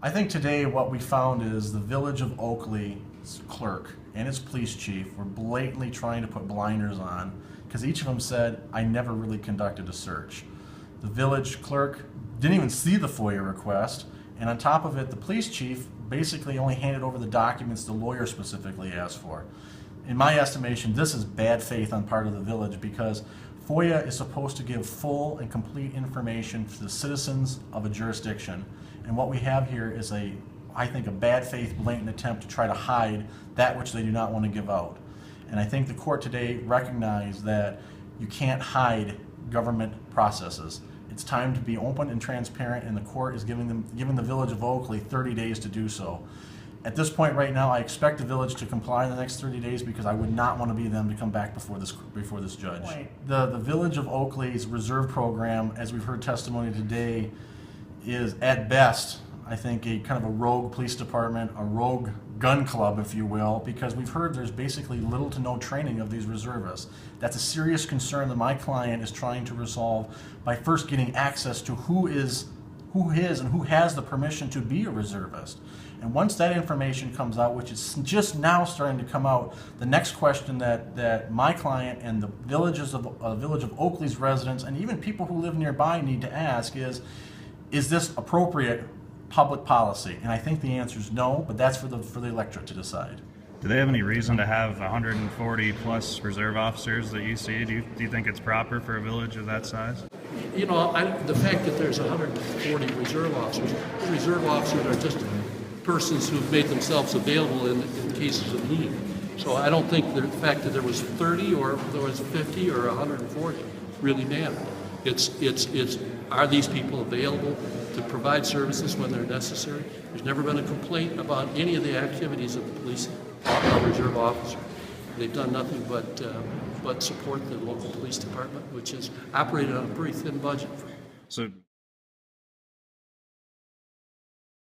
I think today what we found is the Village of Oakley's clerk and its police chief were blatantly trying to put blinders on because each of them said, I never really conducted a search. The village clerk didn't even see the FOIA request, and on top of it, the police chief basically only handed over the documents the lawyer specifically asked for. In my estimation, this is bad faith on part of the village because FOIA is supposed to give full and complete information to the citizens of a jurisdiction. And what we have here is I think, a bad faith, blatant attempt to try to hide that which they do not want to give out. And I think the court today recognized that you can't hide government processes. It's time to be open and transparent, and the court is giving the Village of Oakley 30 days to do so. At this point right now, I expect the village to comply in the next 30 days because I would not want to be them to come back before this judge. The Village of Oakley's reserve program, as we've heard testimony today, is at best, I think, a kind of a rogue police department, a rogue gun club, if you will, because we've heard there's basically little to no training of these reservists. That's a serious concern that my client is trying to resolve by first getting access to who is and who has the permission to be a reservist. And once that information comes out, which is just now starting to come out, the next question that my client and the Village of Oakley's residents and even people who live nearby need to ask is this appropriate public policy? And I think the answer is no, but that's for the electorate to decide. Do they have any reason to have 140 plus reserve officers that you see? Do you think it's proper for a village of that size? You know, the fact that there's 140 reserve officers are just persons who've made themselves available in cases of need. So I don't think the fact that there was 30 or there was 50 or 140 really mattered. It's are these people available to provide services when they're necessary? There's never been a complaint about any of the activities of the police reserve officer. They've done nothing but support the local police department, which is operated on a pretty thin budget. So